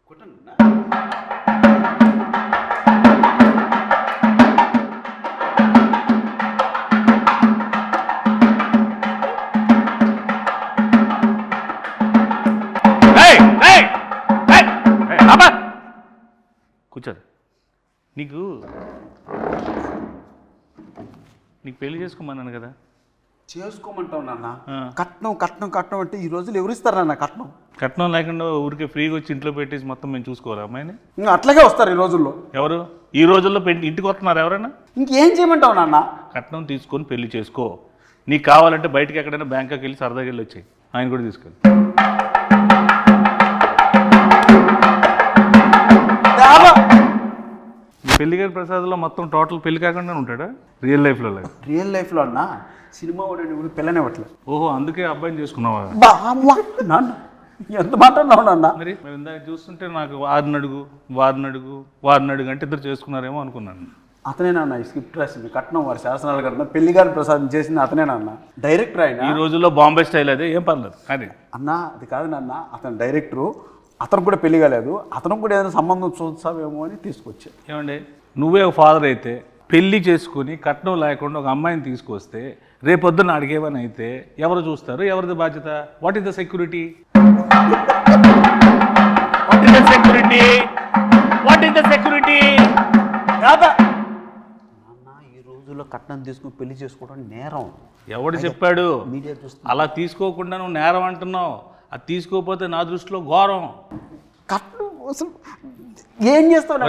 కూర్చోదు. నీకు పెళ్లి చేసుకోమన్నాను కదా. చేసుకోమంటావు నాన్న. కట్నం కట్నం కట్నం అంటే ఈ రోజులు ఎవరు ఇస్తారు నాన్న కట్నం? కట్నం లేకుండా ఊరికే ఫ్రీగా వచ్చి ఇంట్లో పెట్టేసి మొత్తం మేము చూసుకోవాలి అమ్మాయిని. అట్లాగే వస్తారు ఈ రోజుల్లో. ఎవరు ఈ రోజుల్లో ఇంటికి వస్తున్నారు ఎవరైనా? ఇంకేం చేయమంటావు నాన్న? కట్నం తీసుకొని పెళ్లి చేసుకో. నీకు కావాలంటే బయటకి ఎక్కడైనా బ్యాంకాకి వెళ్ళి సరదాగా వెళ్ళి వచ్చాయి. ఆయన కూడా తీసుకెళ్ళి. పెళ్లిగారి ప్రసాద్లో మొత్తం టోటల్ పెళ్లి కాకుండా ఉంటాడా రియల్ లైఫ్లో? రియల్ లైఫ్లో అన్నా సినిమా వాడు పిల్లనివ్వట్లేదు. ఓహో, అందుకే అబ్బాయిని చేసుకున్నావా? నాన్న ఎంత మాట్లాడినావు నాన్న? మరి ఇందాక చూస్తుంటే నాకు వారిని అడుగు అంటే ఇద్దరు చేసుకున్నారేమో అనుకున్నాను. అతనేనా ఈ స్క్రిప్ట్ రాసింది? కట్నం వారి శాసనాలు కట్టిన పెళ్లిగారి ప్రసాద్ చేసింది అతనేనా? డైరెక్టర్ ఆయన. ఈ రోజుల్లో బాంబే స్టైల్ అదే, ఏం పర్లేదు. అది అన్నా అది కాదు నాన్న, అతను డైరెక్టరు. అతను కూడా పెళ్లి కాలేదు, అతను కూడా ఏదైనా సంబంధం చూస్తావేమో అని తీసుకొచ్చా. ఏమండి, నువ్వే ఒక ఫాదర్ అయితే పెళ్లి చేసుకుని కట్నం లేకుండా ఒక అమ్మాయిని తీసుకొస్తే రేపొద్దున అడిగేవని అయితే ఎవరు చూస్తారు? ఎవరిది బాధ్యత? What is the security? ఈ రోజుల్లో కట్నం తీసుకుని పెళ్లి చేసుకోవడం నేరం. ఎవడు చెప్పాడు? మీడియా చూస్తే అలా తీసుకోకుండా నువ్వు నేరం అంటున్నావు. అది తీసుకోకపోతే నా దృష్టిలో ఘోరం. కట్నం అసలు ఏం చేస్తావు?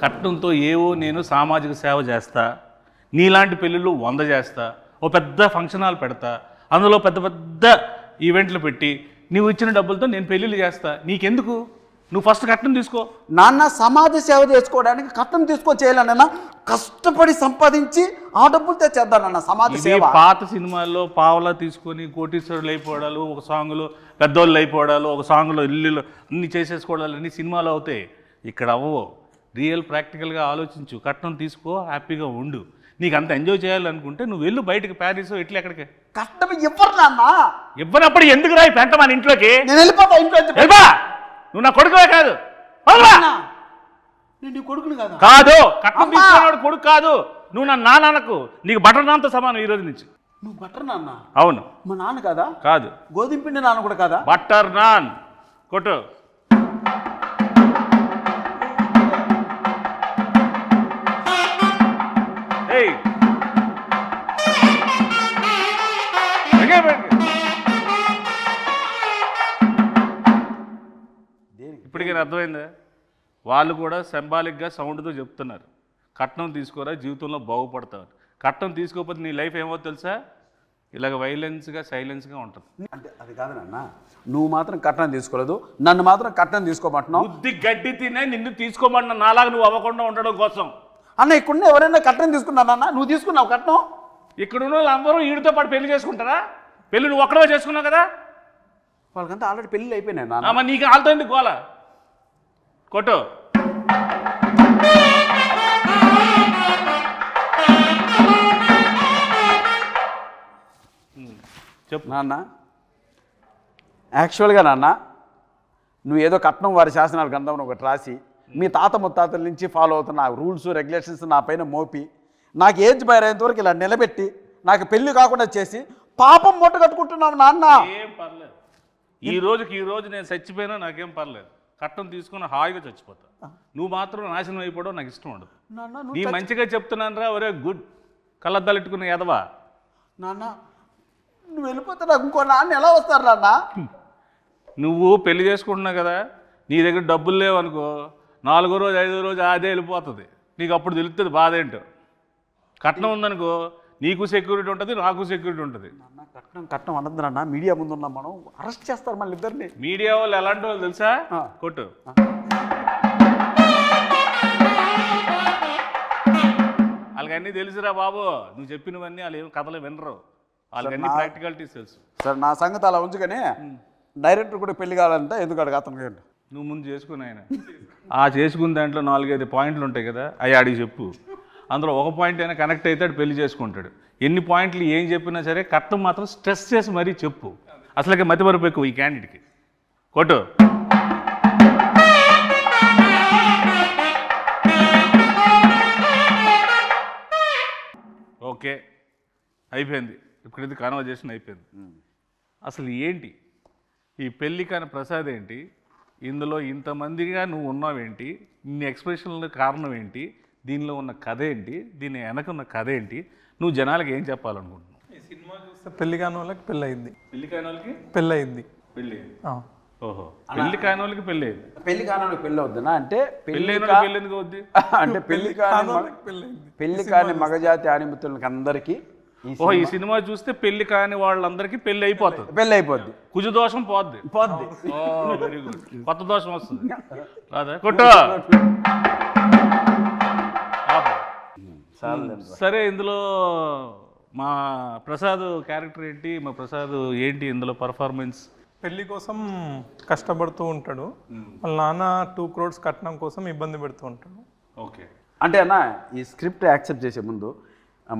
కట్నంతో ఏవో నేను సామాజిక సేవ చేస్తా, నీలాంటి పెళ్ళిళ్ళు 100 చేస్తా, ఓ పెద్ద ఫంక్షన్ హాల్ పెడతా, అందులో పెద్ద పెద్ద ఈవెంట్లు పెట్టి నువ్వు ఇచ్చిన డబ్బులతో నేను పెళ్ళిళ్ళు చేస్తా. నీకెందుకు? నువ్వు ఫస్ట్ కట్నం తీసుకో. నాన్న సమాజ సేవ చేసుకోవడానికి కట్నం చేయాలన్నా కష్టపడి సంపాదించి ఆ డబ్బులు తెచ్చేద్దానన్న సమాజ సేవ. పాత సినిమాల్లో పావలా తీసుకొని కోటీశ్వరులు అయిపోవడాలు, ఒక సాంగ్లో పెద్దోళ్ళు అయిపోవడాలు, ఒక సాంగ్లో ఇల్లు అన్ని చేసేసుకోవడాలు అన్ని సినిమాలు అవుతాయి. ఇక్కడ అవ్వవు. రియల్ ప్రాక్టికల్గా ఆలోచించు. కట్నం తీసుకో, హ్యాపీగా ఉండు. నీకు అంత ఎంజాయ్ చేయాలనుకుంటే నువ్వు వెళ్ళు బయటకు, ప్యారిస్ ఇట్లా ఎక్కడికి. కట్నం ఇవ్వరు నాన్న. ఇవ్వనప్పుడు ఎందుకు రాయి పెంట మన ఇంట్లోకి? నేను వెళ్ళిపోతా ఇంట్లో. నువ్వు నా కొడుకువే కాదు. నేను నీ కొడుకుని కాదు. కాదు, కట్నం తీసుకున్నాడు కొడుకు కాదు. నువ్వు నా నాన్నకు, నీకు బటర్ నాన్తో సమానం ఈ రోజు నుంచి. నువ్వు బటర్ నాన్న? అవును. మా నాన్న కదా? కాదు. గోధుమ పిండి నాన్న కూడా కాదా? బటర్ నాన్ కొట్టు. ఇప్పటికీ అర్థమైందా? వాళ్ళు కూడా సింబాలిక్గా సౌండ్తో చెప్తున్నారు, కట్నం తీసుకోరా జీవితంలో బాగుపడతావు. కట్నం తీసుకోకపోతే నీ లైఫ్ ఏమో తెలుసా? ఇలాగ వైలెన్స్గా సైలెన్స్గా ఉంటుంది. అంటే అది కాదు నాన్న, నువ్వు మాత్రం కట్నం తీసుకోలేదు, నన్ను మాత్రం కట్నం తీసుకోమంటున్నావు. బుద్ధి గడ్డి తినే నిన్ను తీసుకోమంటున్నా, నాలాగా నువ్వు అవ్వకుండా ఉండడం కోసం. అన్న ఇక్కడ ఎవరైనా కట్నం తీసుకున్నానన్నా? నువ్వు తీసుకున్నావు కట్నం? ఇక్కడున్న వాళ్ళందరూ వీడితో పాటు పెళ్లి చేసుకుంటారా? పెళ్లి నువ్వు ఒక్కడే చేసుకున్నావు కదా. వాళ్ళకంతా ఆల్రెడీ పెళ్ళి అయిపోయినాయి నాన్న. మరి నీకు వాళ్ళతో ఎందుకు గోల? కొట్టు. చెప్పు నాన్న. యాక్చువల్గా నాన్న, నువ్వు ఏదో కట్నం వారి శాసనాల గ్రంథం ఒకటి రాసి మీ తాత ముత్తాతల నుంచి ఫాలో అవుతున్న రూల్స్ రెగ్యులేషన్స్ నా పైన మోపి నాకు ఏజ్ బయరేంత వరకు ఇలా నిలబెట్టి నాకు పెళ్లి కాకుండా చేసి పాపం మూట కట్టుకుంటున్నావు నాన్న. ఏం పర్లేదు, ఈ రోజు నేను చచ్చిపోయినా నాకేం పర్లేదు. కట్నం తీసుకుని హాయిగా చచ్చిపోతా. నువ్వు మాత్రం నాశనం అయిపోవడం నాకు ఇష్టం ఉండదు. నీ మంచిగా చెప్తున్నాను రా. ఒరే గుడ్ కళ్ళద్దాలెట్టుకున్న ఎదవా. నాన్న నువ్వు వెళ్ళిపోతే నాకు ఇంకో నాన్న ఎలా వస్తారు నాన్న? నువ్వు పెళ్లి చేసుకుంటున్నావు కదా, నీ దగ్గర డబ్బులు లేవనుకో, 4వ రోజు 5వ రోజు అదే వెళ్ళిపోతుంది. నీకు అప్పుడు తెలుస్తుంది బాధ ఏంటో. కట్నం ఉందనుకో, నీకు సెక్యూరిటీ ఉంటుంది, నాకు సెక్యూరిటీ ఉంటుంది. కట్నం కట్నం అనద్దు నాన్న, మీడియా ముందు ఉన్నాం మనం, అరెస్ట్ చేస్తారు మళ్ళీ ఇద్దరిని. మీడియా వాళ్ళు ఎలాంటి వాళ్ళు తెలుసా? కొట్టు. వాళ్ళకి అన్నీ తెలుసురా బాబు. నువ్వు చెప్పినవన్నీ వాళ్ళు ఏం కథలు వినరు. వాళ్ళకి అన్ని ప్రాక్టికాలిటీస్ తెలుసు. సరే నా సంగతి అలా ఉంచుకొని డైరెక్టర్ కూడా పెళ్లి కావాలంటే ఎందుకు అడగ అతను? నువ్వు ముందు చేసుకుని ఆయన ఆ చేసుకున్న దాంట్లో 4-5 పాయింట్లు ఉంటాయి కదా, అవి అడిగి చెప్పు. అందులో ఒక పాయింట్ అయినా కనెక్ట్ అవుతాడు, పెళ్లి చేసుకుంటాడు. ఎన్ని పాయింట్లు ఏం చెప్పినా సరే కట్నం మాత్రం స్ట్రెస్ చేసి మరీ చెప్పు. అసలుకి మతిమరుపు ఎక్కువ ఈ క్యాండిడేట్కి. కొట్టు. అయిపోయింది, ఇప్పుడైతే కాన్వర్జేషన్ అయిపోయింది. అసలు ఏంటి ఈ పెళ్ళి కాని ప్రసాద్ ఏంటి, ఇందులో ఇంతమందిగా నువ్వు ఉన్నావేంటి, ఇన్ని ఎక్స్ప్రెషన్ల కారణం ఏంటి, దీనిలో ఉన్న కథ ఏంటి, దీని వెనక ఉన్న కథ ఏంటి, నువ్వు జనాలకు ఏం చెప్పాలనుకుంటున్నావు? ఈ సినిమా చూస్తే పెళ్లి కాని వాళ్ళకి పెళ్ళి అయింది, పెళ్లి కాని వాళ్ళకి పెళ్ళి అయింది. పెళ్ళి, ఓహో, పెళ్లి కాని వాళ్ళకి పెళ్ళి అయింది. పెళ్లి కాని పెళ్ళి అవుతుందా అంటే పెళ్ళి పెళ్ళి ఎందుకు అవుద్ది? అంటే పెళ్లి కాని పెళ్లి కాని మగజాతి ఆనిమితులకి అందరికీ ఓహో, ఈ సినిమా చూస్తే పెళ్లి కాని వాళ్ళందరికీ పెళ్లి అయిపోతుంది, పెళ్ళి అయిపోద్ది, కుజు దోషం పోద్ది. వెరీ గుడ్, కొత్త దోషం వస్తుంది రాదా? కొట్టు. సరే, ఇందులో మా ప్రసాద్ క్యారెక్టర్ ఏంటి, మా ప్రసాద్ ఏంటి ఇందులో పర్ఫార్మెన్స్? పెళ్లి కోసం కష్టపడుతూ ఉంటాడు, వాళ్ళ నాన్న 2 crores కట్నం కోసం ఇబ్బంది పెడుతూ ఉంటాడు. ఓకే, అంటే అన్న ఈ స్క్రిప్ట్ యాక్సెప్ట్ చేసే ముందు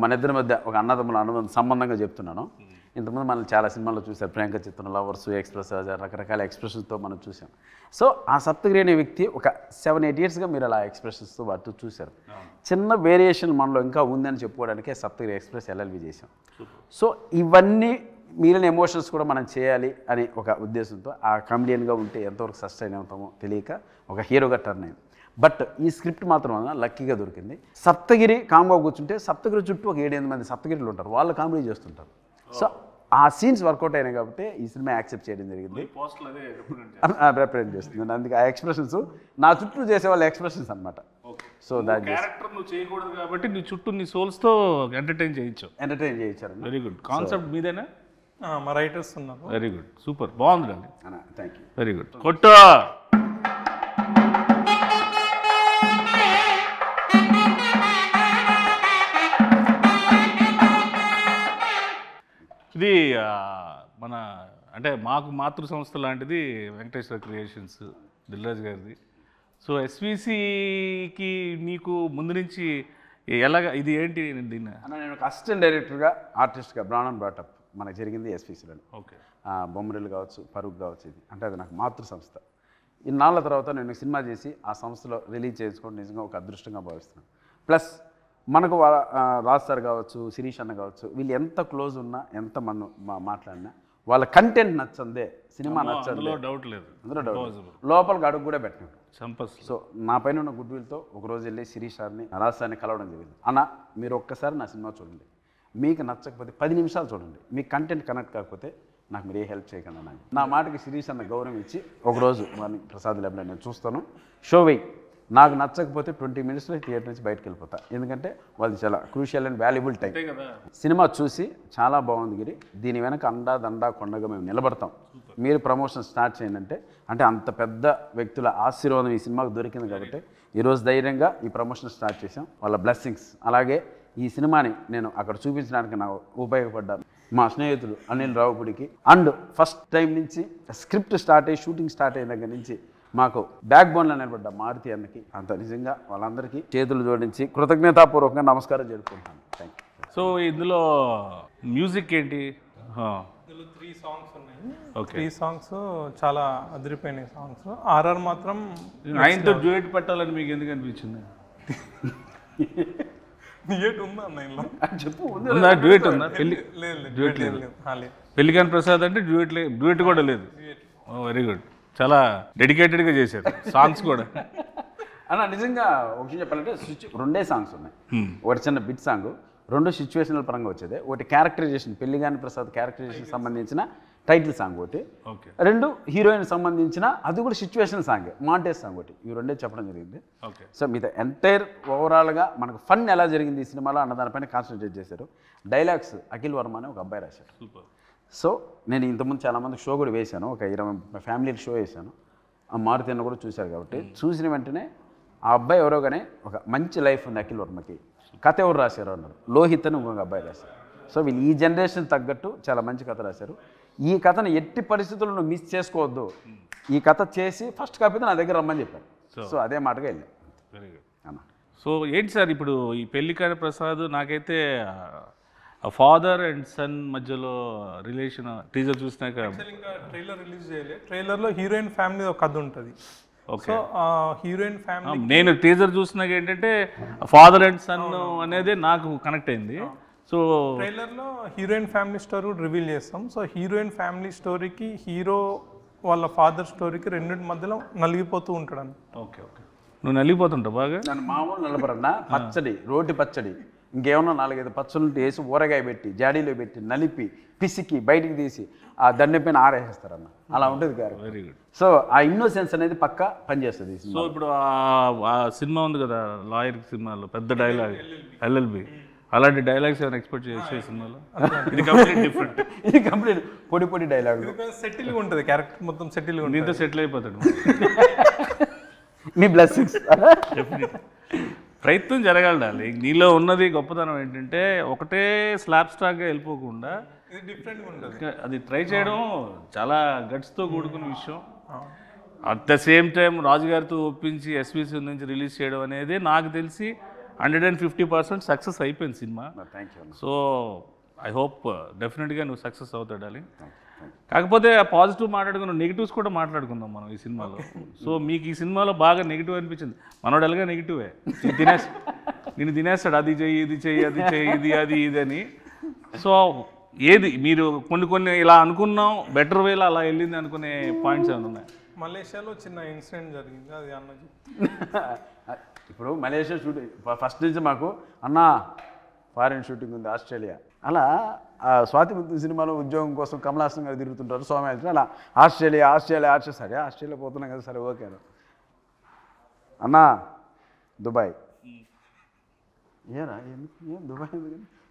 మన ఇద్దరి మధ్య ఒక అన్నదమ్ముల అనుబంధ సంబంధంగా చెప్తున్నాను. ఇంతకుముందు మనం చాలా సినిమాల్లో చూసారు, ప్రియాంక చిత్రం, లవర్స్, ఎక్స్ప్రెస్, రకరకాల ఎక్స్ప్రెషన్స్తో మనం చూసాం. సో ఆ సప్తగిరి అనే వ్యక్తి ఒక 7-8 yearsగా మీరు అలా ఎక్స్ప్రెషన్స్తో వాటితో చూశారు. చిన్న వేరియేషన్ మనలో ఇంకా ఉందని చెప్పుకోవడానికే సప్తగిరి ఎక్స్ప్రెస్ ఎల్ఎల్బి చేసాం. సో ఇవన్నీ మిగిలిన ఎమోషన్స్ కూడా మనం చేయాలి అని ఒక ఉద్దేశంతో ఆ కామెడియన్గా ఉంటే ఎంతవరకు సస్టైన్ అవుతామో తెలియక ఒక హీరోగా టర్న్ అయింది. బట్ ఈ స్క్రిప్ట్ మాత్రం లక్కీగా దొరికింది. సప్తగిరి కాంబో కూర్చుంటే సప్తగిరి చుట్టూ ఒక 7-8 మంది సప్తగిరిలు ఉంటారు, వాళ్ళు కామెడీ చేస్తుంటారు. సో ఆ సీన్స్ వర్కౌట్ అయినాయి కాబట్టి ఈ సినిమా యాక్సెప్ట్ చేయడం జరిగింది, రిప్రజెంట్ చేస్తుంది. అందుకే ఆ ఎక్స్ప్రెషన్స్ నా చుట్టూ చేసే వాళ్ళ ఎక్స్ప్రెషన్స్ అనమాట. సో దాని క్యారెక్టర్ నువ్వు చేయకూడదు కాబట్టి నీ చుట్టూ నీ సోల్స్తో ఎంటర్టైన్ చేయించారు. వెరీ గుడ్, కాన్సెప్ట్ మీదేనా? మా రైటర్స్ ఉన్నారు. వెరీ గుడ్, సూపర్, బాగుందండి. Thank you. వెరీ గుడ్, కొట్టు. ఇది మన అంటే మాకు మాతృ సంస్థ లాంటిది వెంకటేశ్వర క్రియేషన్స్, దిల్రాజ్ గారిది. సో ఎస్విసికి నీకు ముందు నుంచి ఎలాగ ఇది ఏంటి దీన్ని? నేను ఒక అసిస్టెంట్ డైరెక్టర్గా ఆర్టిస్ట్గా బ్రాండ్ బ్రాటప్ మనకు జరిగింది ఎస్విసిలో. ఓకే, బొమ్మరిల్లు కావచ్చు, పరుగు కావచ్చు, ఇది అంటే అది నాకు మాతృ సంస్థ. ఇన్నాళ్ళ తర్వాత నేను సినిమా చేసి ఆ సంస్థలో రిలీజ్ చేసుకోవడం నిజంగా ఒక అదృష్టంగా భావిస్తున్నాను. ప్లస్ మనకు రాజ్ సార్ కావచ్చు, శిరీష్ అన్న కావచ్చు, వీళ్ళు ఎంత క్లోజ్ ఉన్నా, ఎంత మనం మాట్లాడినా వాళ్ళ కంటెంట్ నచ్చందే, సినిమా నచ్చందే, డౌట్ లేదు, అందులో డౌట్, లోపలికి అడుగు కూడా పెట్టినాడు. సో నా పైన ఉన్న గుడ్ విల్తో ఒకరోజు వెళ్ళి శిరీష్ సార్ని, రాజ్ సార్ని కలవడం జరిగింది. అన్న మీరు ఒక్కసారి నా సినిమా చూడండి, మీకు నచ్చకపోతే 10 నిమిషాలు చూడండి, మీ కంటెంట్ కనెక్ట్ కాకపోతే నాకు మీరు ఏ హెల్ప్ చేయకుండా నాకు నా మాటకి శిరీష్ అన్న గౌరవం ఇచ్చి ఒకరోజు వారిని ప్రసాద్ ల్యాబ్లో నేను చూస్తాను, షో వెయ్యి, నాకు నచ్చకపోతే 20 minutesలో థియేటర్ నుంచి బయటకు వెళ్ళిపోతా, ఎందుకంటే వాళ్ళది చాలా crucial and valuable time. Cinema చూసి చాలా బాగుంది గిరి, దీని వెనక అండా దండా కొండగా మేము నిలబడతాం, మీరు ప్రమోషన్ స్టార్ట్ చేయండి అంటే అంత పెద్ద వ్యక్తుల ఆశీర్వాదం ఈ సినిమాకు దొరికింది కాబట్టి ఈరోజు ధైర్యంగా ఈ ప్రమోషన్ స్టార్ట్ చేసాం. వాళ్ళ బ్లెస్సింగ్స్, అలాగే ఈ సినిమాని నేను అక్కడ చూపించడానికి నాకు ఉపయోగపడ్డాను మా స్నేహితుడు అనిల్ రావుపూడికి. అండ్ ఫస్ట్ టైం నుంచి స్క్రిప్ట్ స్టార్ట్ అయ్యి షూటింగ్ స్టార్ట్ అయిన దగ్గర నుంచి మాకు బ్యాక్ బోన్లో నిలబడ్డ మారుతి అన్నకి, అంత నిజంగా వాళ్ళందరికీ చేతులు జోడించి కృతజ్ఞతాపూర్వకంగా నమస్కారం జరుపుకుంటాను. Thank you. సో ఇందులో మ్యూజిక్ ఏంటి? ఇందులో 3 songs ఉన్నాయి. ఓకే, 3 songs చాలా అదిరిపోయినాయి సాంగ్స్. ఆర్ఆర్ మాత్రం ఆయనతో డ్యూయట్ పెట్టాలని మీకు ఎందుకు అనిపించింది? డ్యూయట్ ఉందా అన్న ఇందులో? చెప్పు, ఉందా డ్యూయట్ ఉందా? పెళ్లి డ్యూయట్ లేదు. పెళ్లి కాని ప్రసాద్ అంటే డ్యూయట్ కూడా లేదు. వెరీ గుడ్, చాలా డెడికేటెడ్గా చేశారు సాంగ్స్ కూడా. అన్న నిజంగా ఒక విషయం చెప్పాలంటే 2 సాంగ్స్ ఉన్నాయి. ఒకటి చిన్న బిట్ సాంగ్, 2 సిచ్యువేషనల్ పరంగా వచ్చేది. ఒకటి క్యారెక్టరైజేషన్, పెళ్లిగాని ప్రసాద్ క్యారెక్టరైజేషన్ సంబంధించిన టైటిల్ సాంగ్ ఒకటి, 2 హీరోయిన్ సంబంధించిన అది కూడా సిచ్యువేషనల్ సాంగ్, మాంటేజ్ సాంగ్ ఒకటి, ఇవి 2 చెప్పడం జరిగింది. సో మీద ఎంటైర్ ఓవరాల్గా మనకు ఫన్ ఎలా జరిగింది ఈ సినిమాలో అన్న దానిపైన కాన్సన్ట్రేట్ చేశారు. డైలాగ్స్ అఖిల్ వర్మ అని ఒక అబ్బాయి రాశారు. సూపర్. సో నేను ఇంతకుముందు చాలామంది షో కూడా వేశాను, ఒక 20 ఫ్యామిలీ షో వేశాను. ఆ మారుతి అన్న కూడా చూశారు కాబట్టి చూసిన వెంటనే ఆ అబ్బాయి ఎవరో కానీ ఒక మంచి లైఫ్ ఉంది అఖిల్ వర్మకి, కథ ఎవరు రాశారు అన్నారు, లోహిత్ అని ఇంకొక అబ్బాయి రాశారు. సో వీళ్ళు ఈ జనరేషన్ తగ్గట్టు చాలా మంచి కథ రాశారు. ఈ కథను ఎట్టి పరిస్థితుల్లో మిస్ చేసుకోవద్దు, ఈ కథ చేసి ఫస్ట్ కాపీ నా దగ్గర రమ్మని చెప్పారు. సో అదే మాటగా వెళ్ళాను. వెరీ గుడ్ అన్న. సో ఏంటి సార్ ఇప్పుడు ఈ పెళ్లి కాని ప్రసాద్, నాకైతే ఫాదర్ అండ్ సన్ మధ్యలో రిలేషన్ టీజర్ చూసినాక, ఇంకా ట్రైలర్ రిలీజ్ చేయలేదు. ట్రైలర్లో హీరోయిన్ ఫ్యామిలీ ఒక కథ ఉంటుంది. సో హీరోయిన్ ఫ్యామిలీ, నేను టీజర్ చూసినాక ఏంటంటే ఫాదర్ అండ్ సన్ అనేది నాకు కనెక్ట్ అయింది. సో ట్రైలర్లో హీరోయిన్ ఫ్యామిలీ స్టోరీ కూడా రివీల్ చేస్తాం. సో హీరోయిన్ ఫ్యామిలీ స్టోరీకి హీరో వాళ్ళ ఫాదర్ స్టోరీకి రెండింటి మధ్యలో నలిగిపోతూ ఉంటాడు. ఓకే ఓకే, నువ్వు నలిగిపోతుంటావు బాగా. నన్ను మామూలు నలపరన్నా పచ్చడి, రోటి పచ్చడి, ఇంకేమన్నా 4-5 పచ్చళ్ళు వేసి ఊరగాయ పెట్టి జాడీలో పెట్టి నలిపి పిసికి బయటికి తీసి ఆ దండె పైన ఆరేస్తారన్న. అలా ఉంటుంది గారు. Very good. సో ఆ ఇన్నోసెన్స్ అనేది పక్కా పనిచేస్తుంది. సో ఇప్పుడు ఆ సినిమా ఉంది కదా లాయర్ సినిమాలో పెద్ద డైలాగ్ ఎల్ఎల్బి, అలాంటి డైలాగ్స్ ఏమైనా ఎక్స్పెక్ట్ చేసే సినిమాలో? ఇది కంప్లీట్ డిఫరెంట్. ఇది కంప్లీట్ పొడి పొడి డైలాగ్. సెటిల్గా ఉంటుంది, క్యారెక్టర్ మొత్తం సెటిల్గా ఉంటుంది. నీతో సెటిల్ అయిపోతాడు. మీ బ్లెస్సింగ్స్. ప్రయత్నం జరగాలి. నీలో ఉన్నది గొప్పతనం ఏంటంటే ఒకటే స్లాబ్ స్టాక్గా వెళ్ళిపోకుండా ఇది డిఫరెంట్గా ఉంటుంది. అది ట్రై చేయడం చాలా గట్స్తో కూడుకున్న విషయం. అట్ ద సేమ్ టైం రాజుగారితో ఒప్పించి ఎస్విసి నుంచి రిలీజ్ చేయడం అనేది నాకు తెలిసి 150% సక్సెస్ అయిపోయింది cinema. Thank you. So I hope డెఫినెట్గా నువ్వు సక్సెస్ అవుతాడాలి. కాకపోతే పాజిటివ్ మాట్లాడుకున్నాం, నెగిటివ్స్ కూడా మాట్లాడుకుందాం మనం ఈ సినిమాలో. సో మీకు ఈ సినిమాలో బాగా నెగిటివ్ అనిపించింది. మనోడు ఎలాగా నెగిటివే, నేను తినేస్తాడు, అది చెయ్యి ఇది చెయ్యి అది చెయ్యి ఇది అది ఇది అని. సో ఏది మీరు కొన్ని ఇలా అనుకున్నాం బెటర్ వేలో అలా వెళ్ళింది అనుకునే పాయింట్స్ ఏమైనా ఉన్నాయి? మలేషియాలో చిన్న ఇన్సిడెంట్ జరిగింది, అది అన్నది. ఇప్పుడు మలేషియా షూటింగ్ ఫస్ట్ నుంచి మాకు అన్న ఫారిన్ షూటింగ్ ఉంది ఆస్ట్రేలియా. అలా స్వాతి ముత్యం సినిమాలో ఉద్యోగం కోసం కమలాసన్ గారు తిరుగుతుంటారు సోమయాజీ. అలా ఆస్ట్రేలియా సరే ఆస్ట్రేలియా పోతున్నాం కదా, సరే ఓకే అన్న దుబాయ్. ఏరా ఏం దుబాయ్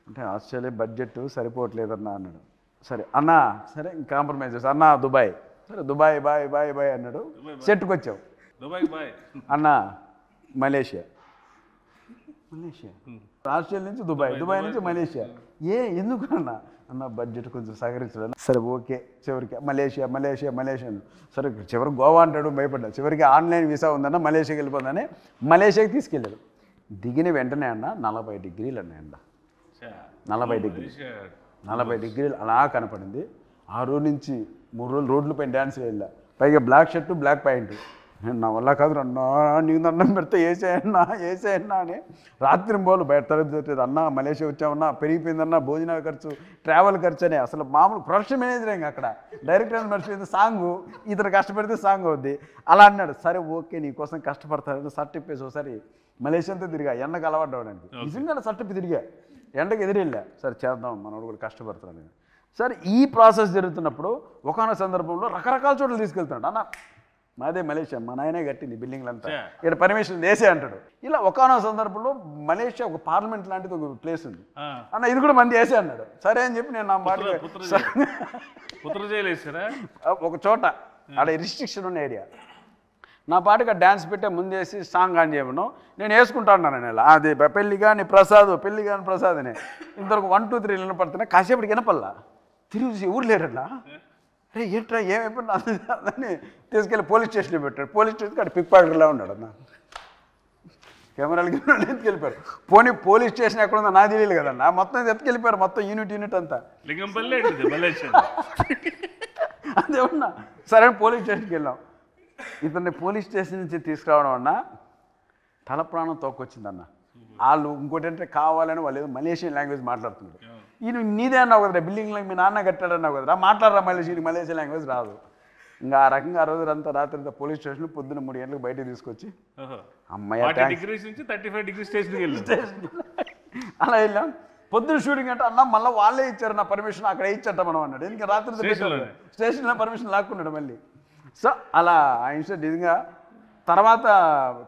అంటే ఆస్ట్రేలియా బడ్జెట్ సరిపోవట్లేదన్నా అన్నాడు. సరే అన్న సరే కాంప్రమైజ్ చేస్తా అన్న దుబాయ్. సరే దుబాయ్ బాయ్ బాయ్ బాయ్ అన్నాడు. సెట్కి వచ్చావు. దుబాయ్ బాయ్ అన్న మలేషియా. ఆస్ట్రేలియా నుంచి దుబాయ్ నుంచి మలేషియా. ఎందుకు అన్న బడ్జెట్ కొంచెం సహకరించడం. సరే ఓకే చివరికి మలేషియా. సరే చివరికి గోవా అంటాడు, భయపడ్డా. చివరికి ఆన్లైన్ వీసా ఉందన్న మలేషియాకి వెళ్ళిపోతుందని మలేషియాకి తీసుకెళ్ళాడు. దిగిన వెంటనే అన్న 40 డిగ్రీలు అన్నాయండ. 40 డిగ్రీలు అలా కనపడింది. ఆ రోజు నుంచి 3 రోజులు రోడ్లపైన డ్యాన్స్ వెళ్ళా. పైగా బ్లాక్ షర్టు బ్లాక్ ప్యాంటు. నా వల్ల కాదు అన్నా, నీకు దండం పెడితే వేసేయన్నా అని రాత్రి పోలు బయట తరగతి అన్న మలేషియా వచ్చామన్నా, పెరిగిపోయిందన్నా భోజనాల ఖర్చు ట్రావెల్ ఖర్చు అని. అసలు మామూలు ప్రొడక్షన్ మేనేజర్ ఇంకా అక్కడ డైరెక్టర్ మర్చిపోయింది సాంగు, ఇతను కష్టపడితే సాంగ్ అవుద్ది అలా అన్నాడు. సరే ఓకే నీకోసం కష్టపడతారు. షర్ట్ ఇప్పేసి ఒకసారి మలేషియా అంతా తిరిగా, ఎండకు అలవాటు అవడానికి. నిజంగా షర్ట్ ఇప్పి తిరిగా, ఎండకు ఎదురెళ్ళా. సరే చేద్దాం మనోడు కూడా కష్టపడతాడు. సరే ఈ ప్రాసెస్ జరుగుతున్నప్పుడు ఒకనొక సందర్భంలో రకరకాల చోట్ల తీసుకెళ్తున్నాడు. అన్న మాదే మలేషియా, మా నాయనే కట్టింది బిల్డింగ్లంతా, ఇక్కడ పర్మిషన్ వేసే అంటాడు. ఇలా ఒకనొక సందర్భంలో మలేషియా ఒక పార్లమెంట్ లాంటిది ఒక ప్లేస్ ఉంది అన్న, ఇది కూడా మంది వేసే అన్నాడు. సరే అని చెప్పి నేను నా మాట ఒక చోట ఆడ రిస్ట్రిక్షన్ ఉన్న ఏరియా నా పాటుగా డ్యాన్స్ పెట్టే ముందేసి సాంగ్ ఆన్ చేయమను, నేను వేసుకుంటాను నేను. అది పెళ్ళి కానీ ప్రసాద్ అని ఇంతవరకు 1 2 3 వినపడుతున్నా. కాసేపటికి వినపల్లా తిరిగి ఊరు లేరట్లా. అరే ఏంట్రా ఏమైపోయినా అని తీసుకెళ్ళి పోలీస్ స్టేషన్లో పెట్టాడు. పోలీస్ స్టేషన్కి అక్కడ పిక్ పాకెట్లా ఉన్నాడు అన్న. కెమెరాలకి ఎత్తుకెళ్ళిపోయారు. పోలీస్ స్టేషన్ ఎక్కడ ఉందో నాకు తెలియదు కదన్నా, మొత్తం ఎత్తుకెళ్ళిపోయారు. మొత్తం యూనిట్ అంతా అదే ఉన్నా. సరే పోలీస్ స్టేషన్కి వెళ్ళాం. ఇతన్ని పోలీస్ స్టేషన్ నుంచి తీసుకురావడం అన్న తల ప్రాణం తోకొచ్చిందన్న. వాళ్ళు ఇంకోటి అంటే కావాలని వాళ్ళు ఏదో మలేషియన్ లాంగ్వేజ్ మాట్లాడుతున్నారు. ఈయన నీదే అన్నావు కదరా, బిల్డింగ్ మీ నాన్న కట్టాడన్నావు కదరా, మాట్లాడరా మలేషియన్ లాంగ్వేజ్ రాదు. ఇంకా ఆ రకంగా ఆ రోజు అంతా రాత్రి పోలీస్ స్టేషన్ పొద్దున్న 3 గంటలకు బయటకు తీసుకొచ్చి అమ్మాయి అలా వెళ్ళాం. పొద్దున్న షూటింగ్ అంటే అన్న మళ్ళీ వాళ్ళే ఇచ్చారు నా పర్మిషన్, అక్కడ ఇచ్చట మనం అన్నాడు. ఇంకా రాత్రి స్టేషన్లో పర్మిషన్ లాక్కున్నాడు మళ్ళీ. సో అలా ఆ ఇన్సిడెంట్ నిజంగా తర్వాత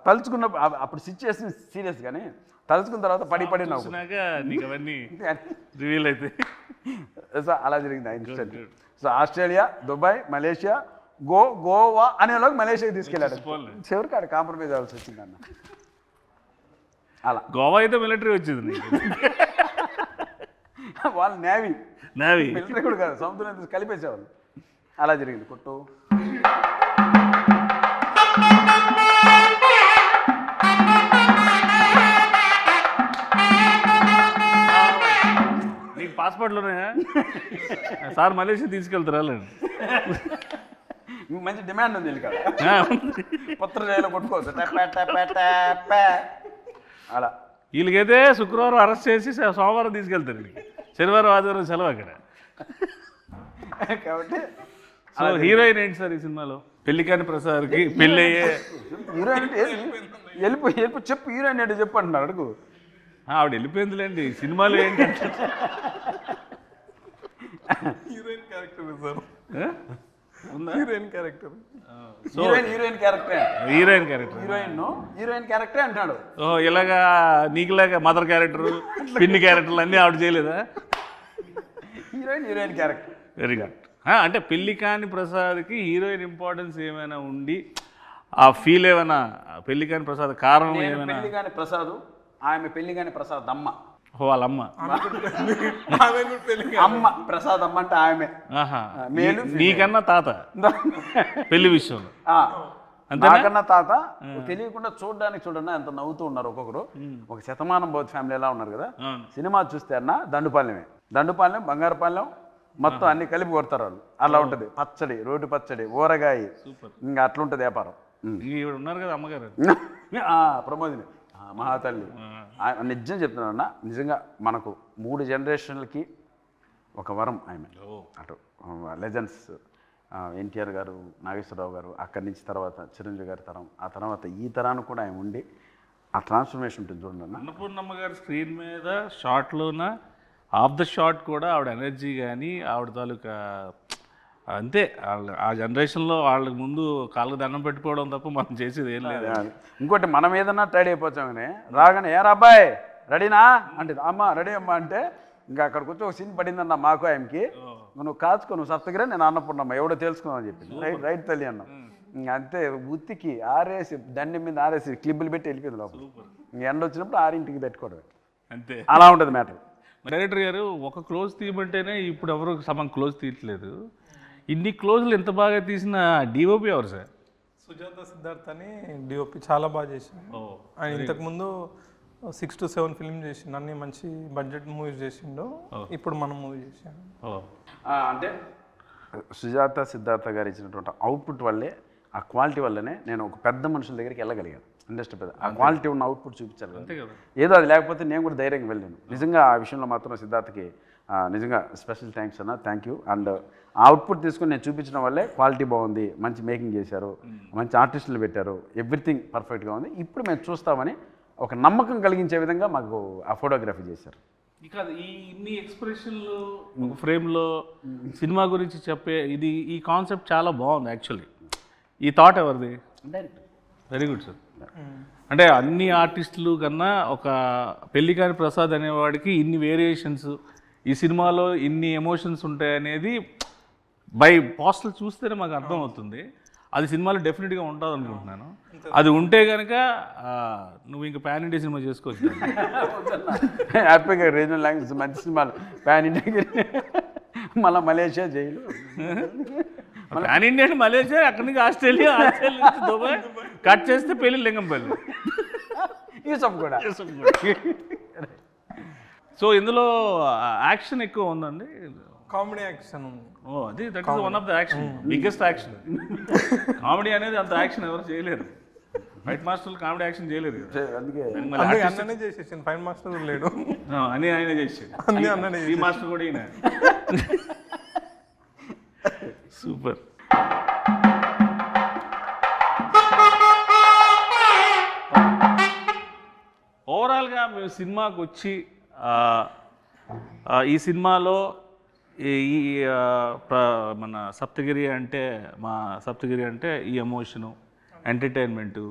తలుచుకున్న అప్పుడు సిచ్యువేషన్ సీరియస్ కానీ తలుచుకున్న తర్వాత పడి నవ్వు. సో అలా జరిగింది ఆ incident. So Australia, Dubai, Malaysia, Goa అనేలోకి మలేషియాకి తీసుకెళ్ళాడు. చివరికి ఆడ కాంప్రమైజ్ అవ్వాల్సి వచ్చింది అన్న. అలా గోవా అయితే మిలిటరీ వచ్చింది, వాళ్ళు నేవీ మిలిటరీ కూడా కాదు, సముద్రం కలిపేసేవాళ్ళు. అలా జరిగింది కొట్టు. నీకు పాస్పోర్ట్లోనే సార్ మలేషియా తీసుకెళ్తారా? మంచి డిమాండ్ ఉంది పత్ర జైలు కొట్టుకోవచ్చు అలా. వీళ్ళకైతే శుక్రవారం అరెస్ట్ చేసి సోమవారం తీసుకెళ్తారు వీళ్ళకి, శనివారం ఆదివారం సెలవు అక్కడ. కాబట్టి సో హీరోయిన్ ఏంటి సార్ ఈ సినిమాలో? పెళ్లికాని ప్రసాద్కి పెళ్ళి అయ్యే హీరోయిన్ వెళ్ళిపో చెప్పు, హీరోయిన్ ఏంటో చెప్పు అంటున్నారు, అడుగు. ఆవిడ వెళ్ళిపోయిందిలేండి. సినిమాలో ఏంటంటే హీరోయిన్ క్యారెక్టర్ సార్, ఆ? ఉందా? Heroine character. సో హీరోయిన్ క్యారెక్టరే, హీరోయిన్ క్యారెక్టర్. హీరోయిన్ క్యారెక్టరే అంటాడు. ఓ ఇలాగా నీకులాగా మదర్ క్యారెక్టర్, పిన్ని క్యారెక్టర్లు అన్నీ ఆవిడ చేయలేదా? Heroine character. Very good. అంటే పెళ్లి కాని ప్రసాద్కి హీరోయిన్ ఇంపార్టెన్స్ ఏమైనా ఉండి ఆ ఫీల్ ఏమైనా, పెళ్లి కాని ప్రసాద్ కారణం ఏమైనా? పెళ్లి కాని ప్రసాద్, ఆమె పెళ్లి కాని ప్రసాద్ అమ్మ. వాళ్ళమ్మ అమ్మ ప్రసాద్ అమ్మ అంటే ఆమె. ఆహా. మేలు నీకన్నా తాత పెళ్లి విషయంలో నాకన్నా తాత. తెలియకుండా చూడండి ఎంత నవ్వుతూ ఉన్నారు ఒక్కొక్కరు. ఒక శతమానం బౌద్ధ ఫ్యామిలీ ఎలా ఉన్నారు కదా. సినిమా చూస్తే అన్న దండుపాలెం బంగారుపాలెం మొత్తం అన్ని కలిపి కొడతారు వాళ్ళు. అలా ఉంటుంది. పచ్చడి, రోడ్డు పచ్చడి, ఊరగాయ, ఇంకా అట్లుంటుంది వ్యాపారం. ఈవిడ ఉన్నారు కదా అమ్మగారు, ప్రమోదిని మహాతల్లి. నిజం చెప్తున్నానన్నా, నిజంగా మనకు 3 జనరేషన్లకి ఒక వరం ఆమె. అటు లెజెండ్స్ ఎన్టీఆర్ గారు, నాగేశ్వరరావు గారు, అక్కడి నుంచి తర్వాత చిరంజీవి గారి తరం, ఆ తర్వాత ఈ తరానికి కూడా ఆయన ఉండి ఆ ట్రాన్స్ఫర్మేషన్ ఉంటుంది చూడండి అన్న. అన్నపూర్ణమ్మ గారు స్క్రీన్ మీద షార్ట్లోన ఆఫ్ ద షాట్ కూడా ఆవిడ ఎనర్జీ కానీ ఆవిడ తాలూకా అంతే. ఆ జనరేషన్లో వాళ్ళకి ముందు కాళ్ళకు దండం పెట్టుకోవడం తప్ప మనం చేసేది ఏం లేదు. ఇంకోటి మనం ఏదన్నా టైడ్ అయిపోతామని రాగానే ఏ అబ్బాయి రెడీనా అంటే అమ్మ రెడీ అమ్మా అంటే ఇంకా అక్కడికి వచ్చి ఒక సీన్ పడిందన్న మాకు ఆయనకి. నువ్వు కాచుకో, నువ్వు సత్తగిరా, నేను అన్నపూర్ణమ్మ ఎవడో తెలుసుకున్నావు చెప్పింది. రైట్ తల్లి అన్నాం. అంతే ఉత్తికి ఆరేసి దండి మీద ఆరేసి క్లిబ్బులు పెట్టి వెళ్ళిపోయింది లోపల. ఎండ వచ్చినప్పుడు 6ంటికి పెట్టుకోవడం అంతే. అలా ఉంటుంది మ్యాటర్. డైరెక్టర్ గారు ఒక క్లోజ్ తీయమంటేనే ఇప్పుడు ఎవరు సగం క్లోజ్ తీయట్లేదు. ఇన్ని క్లోజ్లు ఎంత బాగా తీసిన డిఓపి ఎవరు సార్? సుజాత సిద్ధార్థ్ అని డిఓపి చాలా బాగా చేసింది. ఆయన ఇంతకుముందు 6 to 7 ఫిల్మ్ చేసిండు, అన్ని మంచి బడ్జెట్ మూవీస్ చేసిండు. ఇప్పుడు మనం మూవీ చేసాం. అంటే సుజాత సిద్ధార్థ గారు ఇచ్చినటువంటి అవుట్పుట్ వల్లే, ఆ క్వాలిటీ వల్లనే నేను ఒక పెద్ద మనుషుల దగ్గరికి వెళ్ళగలిగాను. ఇండస్ట్రీ పెద్ద ఆ క్వాలిటీ ఉన్న అవుట్పుట్ చూపించాలి కదా. ఏదో అది లేకపోతే నేను కూడా ధైర్యంగా వెళ్ళాను. నిజంగా ఆ విషయంలో మాత్రం సిద్ధార్థకి నిజంగా స్పెషల్ థ్యాంక్స్ అన్న, థ్యాంక్ యూ. అండ్ ఆ అవుట్పుట్ తీసుకుని నేను చూపించడం వల్లే క్వాలిటీ బాగుంది, మంచి మేకింగ్ చేశారు, మంచి ఆర్టిస్టులు పెట్టారు, ఎవ్రీథింగ్ పర్ఫెక్ట్గా ఉంది, ఇప్పుడు మేము చూస్తామని ఒక నమ్మకం కలిగించే విధంగా మాకు ఆ ఫోటోగ్రఫీ చేశారు. ఇక ఈ ఇన్ని ఎక్స్ప్రెషన్లు ఒక ఫ్రేమ్లో సినిమా గురించి చెప్పే ఈ కాన్సెప్ట్ చాలా బాగుంది యాక్చువల్లీ. ఈ థాట్ ఎవరిది? Very good sir. అంటే అన్ని ఆర్టిస్టులు కన్నా ఒక పెళ్లికాని ప్రసాద్ అనేవాడికి ఇన్ని వేరియేషన్స్, ఈ సినిమాలో ఇన్ని ఎమోషన్స్ ఉంటాయనేది బై పోస్టర్లు చూస్తేనే మాకు అర్థమవుతుంది. అది సినిమాలో డెఫినెట్గా ఉంటుంది అనుకుంటున్నాను. అది ఉంటే కనుక నువ్వు ఇంకా పాన్ ఇండియా సినిమా చేసుకోవచ్చు. హ్యాపీగా రీజనల్ లాంగ్వేజ్ మంచి సినిమాలు పాన్ ఇండియా, మళ్ళీ మలేషియా జైలు, పాన్ ఇండియా అంటే మలేషియా, అక్కడి నుంచి ఆస్ట్రేలియా నుంచి దుబాయ్, కట్ చేస్తే పెళ్ళి లింగంపల్లి, యూసఫ్ కూడా. సో ఇందులో యాక్షన్ ఎక్కువ ఉందండి, కామెడీ యాక్షన్ ఉంది. అది that is one of the action, biggest action. Comedy అనేది అంత యాక్షన్ ఎవరు చేయలేరు. ఫైట్ మాస్టర్లు కామెడీ యాక్షన్ చేయలేరు. అందుకే అన్ననే చేసేసాను, ఫైన్ మాస్టర్ లేడు అని ఆయన చేసాడు. అన్ని అన్ననే ఈ మాస్టర్ కూడా ఈయన. సూపర్. ఓవరాల్గా మేము సినిమాకి వచ్చి ఈ సినిమాలో మన సప్తగిరి అంటే ఈ ఎమోషను, ఎంటర్టైన్మెంటు,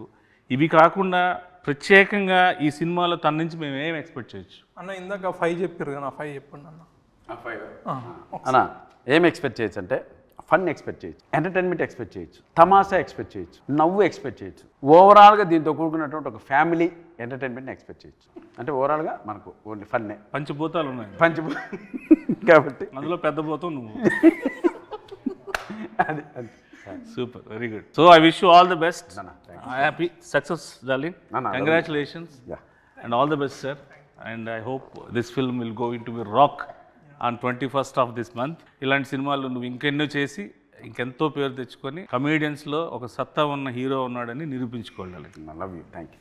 ఇవి కాకుండా ప్రత్యేకంగా ఈ సినిమాలో తన నుంచి మేము ఏం ఎక్స్పెక్ట్ చేయొచ్చు అన్న? ఇందాక 5 చెప్పారు కదా, 5 చెప్పండి అన్న. అన్న ఏం ఎక్స్పెక్ట్ చేయొచ్చు అంటే ఫన్ ఎక్స్పెక్ట్ చేయొచ్చు, ఎంటర్టైన్మెంట్ ఎక్స్పెక్ట్ చేయొచ్చు, తమాషా ఎక్స్పెక్ట్ చేయొచ్చు, నవ్వు ఎక్స్పెక్ట్ చేయొచ్చు. ఓవరాల్గా దీంతో కూడుకున్నటువంటి ఒక ఫ్యామిలీ ఎంటర్టైన్మెంట్ని ఎక్స్పెక్ట్ చేయొచ్చు. అంటే ఓవరాల్గా మనకు ఓన్లీ ఫన్నే. పంచభూతాలు ఉన్నాయి కాబట్టి అందులో పెద్ద భూతం నువ్వు. అది super, very good. So I wish you all the best. Happy success darling. Congratulations and all the best sir. And I hope this film will go in to be rock on 21st of this month. ఇలాంటి సినిమాలు నువ్వు ఇంకెన్నో చేసి ఇంకెంతో పేరు తెచ్చుకొని కమేడియన్స్లో ఒక సత్తా ఉన్న హీరో ఉన్నాడని నిరూపించుకోవాలి. Love you, thank you.